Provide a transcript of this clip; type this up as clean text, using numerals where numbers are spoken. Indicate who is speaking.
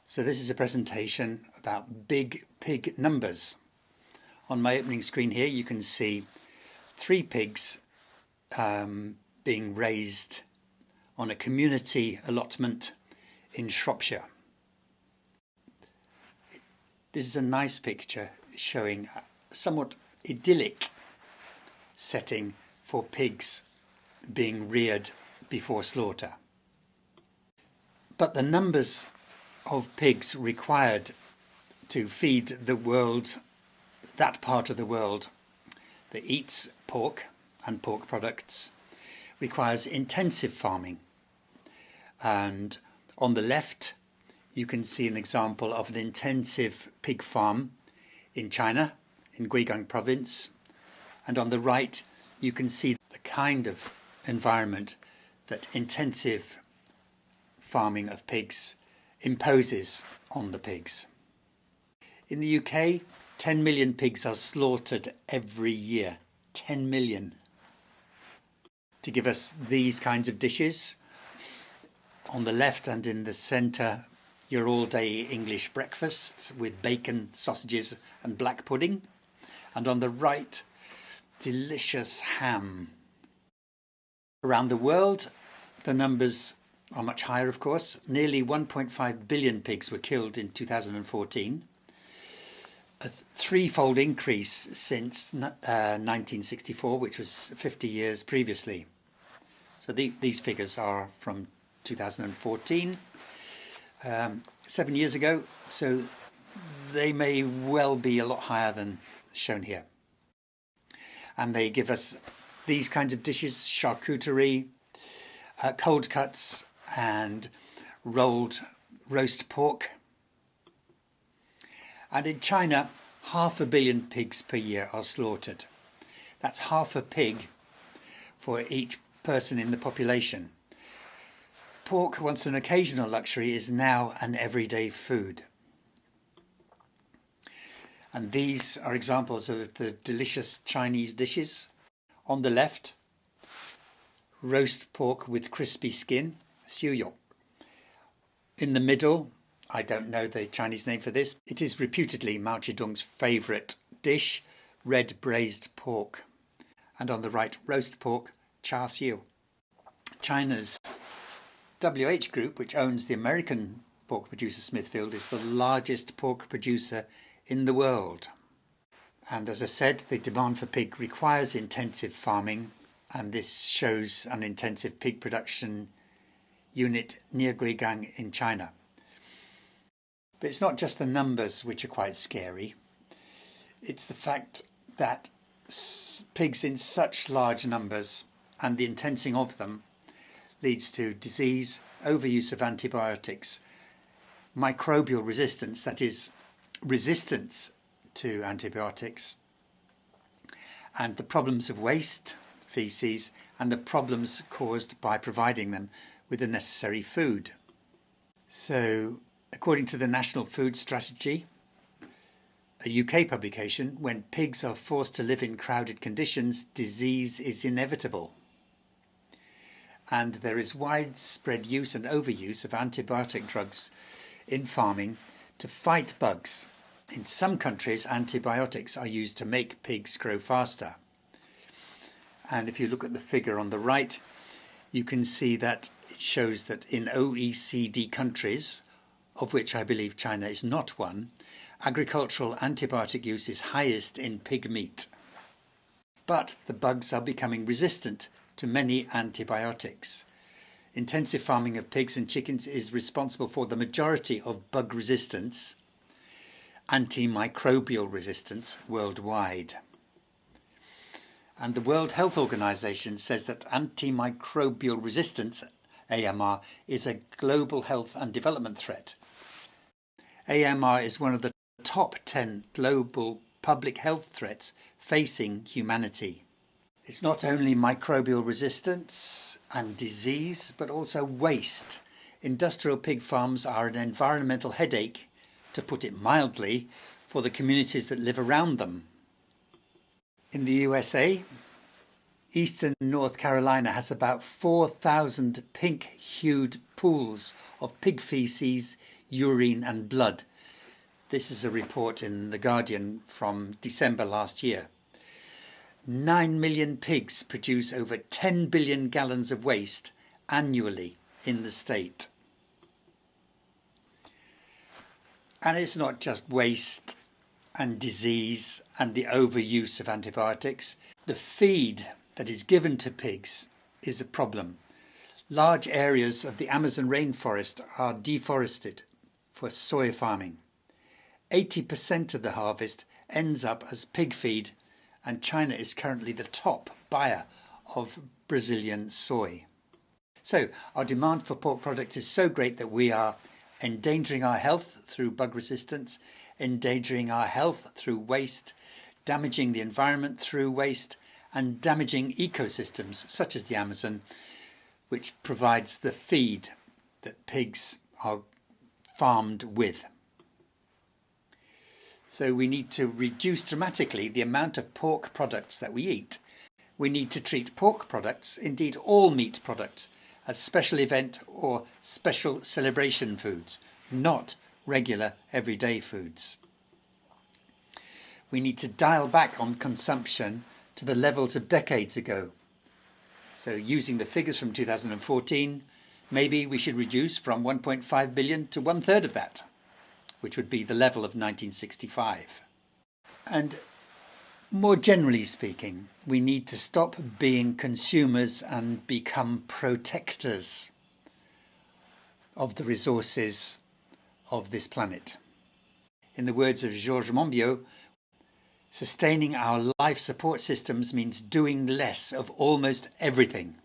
Speaker 1: So this is a presentation about big pig numbers. On my opening screen here you can see 3 pigs being raised on a community allotment in Shropshire. This is a nice picture showing a somewhat idyllic setting for pigs being reared before slaughter. But the numbers of pigs required to feed the world, that part of the world that eats pork and pork products, requires intensive farming. And on the left you can see an example of an intensive pig farm in China, in Guigang province, and on the right you can see the kind of environment that intensive farming of pigs imposes on the pigs. In the UK, 10 million pigs are slaughtered every year. 10 million. To give us these kinds of dishes, on the left and in the centre, your all-day English breakfast with bacon, sausages and black pudding. And on the right, delicious ham. Around the world, the numbers are much higher, of course. Nearly 1.5 billion pigs were killed in 2014. A threefold increase since 1964, which was 50 years previously. So these figures are from 2014, 7 years ago, so they may well be a lot higher than shown here. And they give us these kinds of dishes: charcuterie, cold cuts and rolled roast pork. And in China, 500 million pigs per year are slaughtered. That's half a pig for each person in the population. Pork, once an occasional luxury, is now an everyday food. And these are examples of the delicious Chinese dishes. On the left, roast pork with crispy skin, Xiawei. In the middle, I don't know the Chinese name for this. It is reputedly Mao Zedong's favourite dish, red braised pork. And on the right, roast pork, char siu. China's WH Group, which owns the American pork producer Smithfield, is the largest pork producer in the world. And as I said, the demand for pig requires intensive farming, and this shows an intensive pig production unit near Guigang in China. But it's not just the numbers which are quite scary. It's the fact that pigs in such large numbers and the intensing of them leads to disease, overuse of antibiotics, microbial resistance, that is, resistance to antibiotics, and the problems of waste, faeces, and the problems caused by providing them with the necessary food. So, according to the National Food Strategy, a UK publication, when pigs are forced to live in crowded conditions, disease is inevitable. And there is widespread use and overuse of antibiotic drugs in farming to fight bugs. In some countries, antibiotics are used to make pigs grow faster. And if you look at the figure on the right, you can see that it shows that in OECD countries, of which I believe China is not one, agricultural antibiotic use is highest in pig meat. But the bugs are becoming resistant to many antibiotics. Intensive farming of pigs and chickens is responsible for the majority of bug resistance, antimicrobial resistance worldwide. And the World Health Organization says that antimicrobial resistance, AMR, is a global health and development threat. AMR is one of the top 10 global public health threats facing humanity. It's not only microbial resistance and disease, but also waste. Industrial pig farms are an environmental headache, to put it mildly, for the communities that live around them. In the USA, Eastern North Carolina has about 4,000 pink-hued pools of pig faeces, urine and blood. This is a report in The Guardian from December last year. 9 million pigs produce over 10 billion gallons of waste annually in the state. And it's not just waste and disease and the overuse of antibiotics. The feed that is given to pigs is a problem. Large areas of the Amazon rainforest are deforested for soy farming. 80% of the harvest ends up as pig feed, and China is currently the top buyer of Brazilian soy. So our demand for pork products is so great that we are endangering our health through bug resistance, endangering our health through waste, damaging the environment through waste, and damaging ecosystems such as the Amazon, which provides the feed that pigs are farmed with. So we need to reduce dramatically the amount of pork products that we eat. We need to treat pork products, indeed all meat products, as special event or special celebration foods, not regular everyday foods. We need to dial back on consumption to the levels of decades ago. So using the figures from 2014, maybe we should reduce from 1.5 billion to 1/3 of that, which would be the level of 1965. And more generally speaking, we need to stop being consumers and become protectors of the resources of this planet. In the words of Georges Monbiot, sustaining our life support systems means doing less of almost everything.